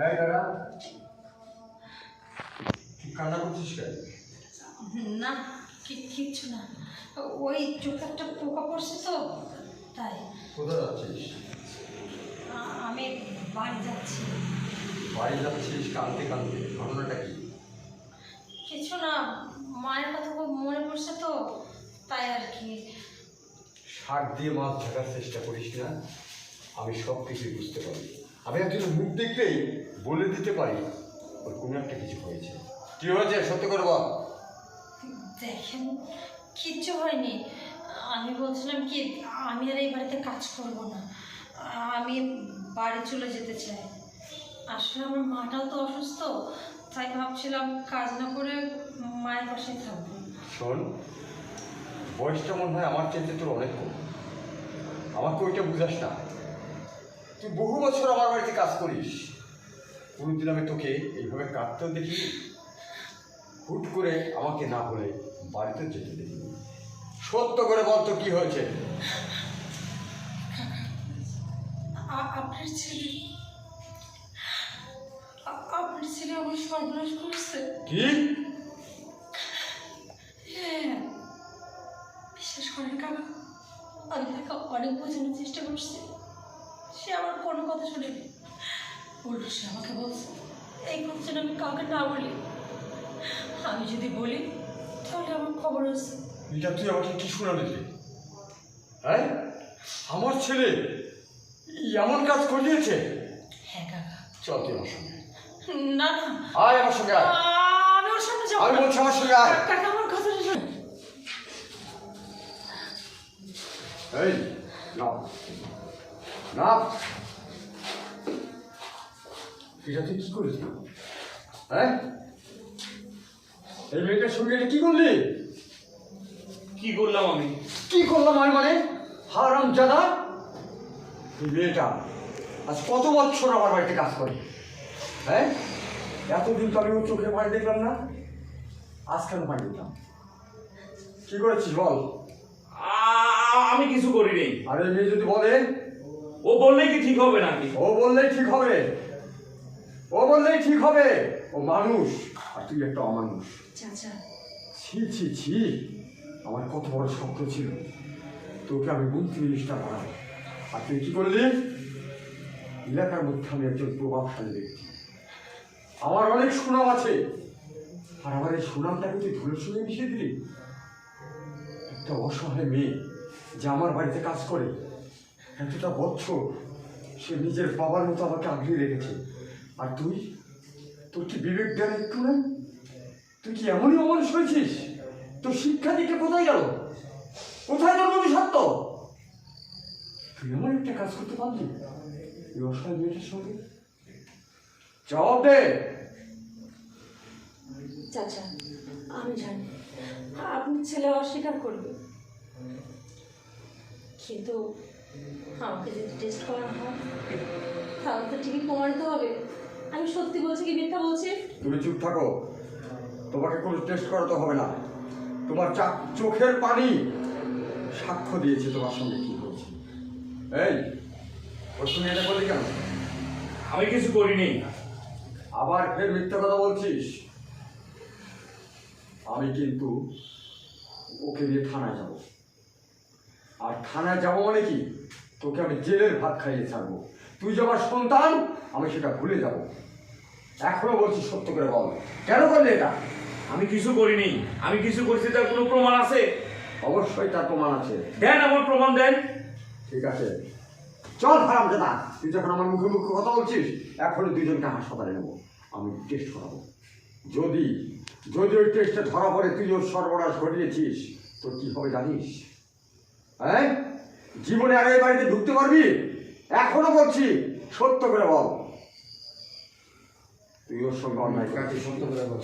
এই দাদা, তুই কান্না করছিস কেন? না, কিচ্ছু না। ওই চোখে একটা পোকা পড়ছে তো, তাই। কোথায় যাচ্ছিস? আমি বাড়ি যাচ্ছি। বাড়ি যাচ্ছিস কাঁদতে কাঁদতে, ঘটনাটা কি? কিছু না, মায়ের কথা খুব মনে পড়ছে তো, তাই আর কি। শাক দিয়ে মাছ ঢাকার চেষ্টা করিস না, আমি সব কিছুই বুঝতে পারি। আমি একজনের মুখ দেখলেই বলে দিতে পারি ওর কোনো একটা কিছু হয়েছে। কি হয়েছে সত্য করে বল। দেখেন, কিচ্ছু হয়নি। আমি বলছিলাম কি, আমি আর এই বাড়িতে কাজ করব না, আমি বাড়ি চলে যেতে চাই। আসলে আমার মাটাও তো অসুস্থ, তাই ভাবছিলাম কাজ না করে মায়ের পাশেই থাকবো। শোন, বয়সটা মনে হয় আমার চাইতে তোর অনেক কম। আমাকে ওইটা বুঝাস না। তুই বহু বছর আমার বাড়িতে কাজ করিস, কোনোদিন আমি তোকে এইভাবে কাঁদতেও দেখি, হুট করে আমাকে না বলে বাড়িতে যেতে দেখিনি। সত্য করে বল তো কি হয়েছে? আপনার ছেলে আমার সর্বনাশ করছে। কি? হ্যাঁ, বিশ্বাস করেন কাকা, আমি তাকে অনেক বোঝানোর চেষ্টা করছি, সে আমার কোনো কথা শুনেনি। উল্টো সে আমাকে বলছে এই কথা যেন আমি কাউকে না বলি। আমি যদি বলি তাহলে আমার খবর আছে। এটা তুই আমাকে কি শোনালি রে? হ্যাঁ, আমার ছেলে এমন কাজ করিয়েছে? হ্যাঁ কাকা। চল তুই আমার সঙ্গে। না না, আয় আমার সঙ্গে আয়। আমি ওর সামনে যাবো। আমি বলছি আমার সঙ্গে আয়। কাকা আমার কথাটা শোন। এই না না, এটা তুই কি করেছিস? হ্যাঁ, এই মেয়েটার সঙ্গে এটা কি করলি? কি করলাম আমি? কি করলাম আমি মানে? হারামজাদা, এই মেয়েটা আজ কত বছর আমার বাড়িতে কাজ করে। হ্যাঁ, এতদিন তো আমি ওর চোখে পানি দেখলাম না, আজ কেন পানি দেখলাম? কি করেছিস বল? আমি কিছু করিনি। আর এই মেয়ে যদি বলে? ও বললেই কি ঠিক হবে নাকি? ও বললেই ঠিক হবে, ও বললেই ঠিক হবে। ও মানুষ আর তুই একটা অমানুষ। চাচা, ছি ছি ছি, আমার কত বড় স্বপ্ন ছিল তোকে আমি 29টা বানাবো, আর তুই কি করলি? এলাকার মধ্যে আমি একজন প্রভাবশালী ব্যক্তি, আমার অনেক সুনাম আছে, আর আমার এই সুনামটাকে তুই ধুলোর সঙ্গে মিশিয়ে দিলি। একটা অসহায় মেয়ে যে আমার বাড়িতে কাজ করে এতটা বছর, সে নিজের বাবার মতো আমাকে আগলিয়ে রেখেছে, আর তুই, তোর কি বিবেক জ্ঞান একটু নেই? তুই কি এমনই অমানুষ হয়েছিস? তোর শিক্ষা দিকে কোথায় গেল? কোথায় তোর ভবিষ্যৎ? তুই এমন একটা কাজ করতে পারলি এই অসহায় মেয়েটার সঙ্গে? জবাব দে। চাচা, আমি জানি আপনি ছেলে অস্বীকার করবে, কিন্তু আমাকে যদি টেস্ট করানো হয় তাহলে তো ঠিকই প্রমাণিত হবে আমি সত্যি বলছি কি মিথ্যা বলছি। তুমি চুপ থাকো, তোমাকে কোনো টেস্ট করাতে হবে না। তোমার চোখের পানি সাক্ষ্য দিয়েছে তোমার সঙ্গে কি হয়েছে। এই, ওর তুমি এটা বললি কেন? আমি কিছু করিনি। আবার ফের মিথ্যা কথা বলছিস। আমি কিন্তু ওকে নিয়ে থানায় যাব, আর থানায় যাবো মানে কি, তোকে আমি জেলের ভাত খাইয়ে ছাড়বো। তুই যে আমার সন্তান আমি সেটা ভুলে যাব। এখনো বলছি সত্য করে বল, কেন করলি এটা? আমি কিছু করিনি। আমি কিছু করছি তার কোনো প্রমাণ আছে? অবশ্যই তার প্রমাণ আছে। দেন, আমার প্রমাণ দেন। ঠিক আছে, চল হারামজাদা, তুই যখন আমার মুখে মুখে কথা বলছিস, এখনই দুজনকে হাসপাতালে নেবো, আমি টেস্ট করাবো। যদি যদি ওই টেস্টে ধরা পড়ে তুই ওর সর্বনাশ ঘটিয়েছিস, তোর কি হবে জানিস? হ্যাঁ, জীবনে আর এই বাড়িতে ঢুকতে পারবি? এখনো বলছি সত্য করে বল, তুই ওর সঙ্গে অন্যায় করেছিস। সত্য করে বল।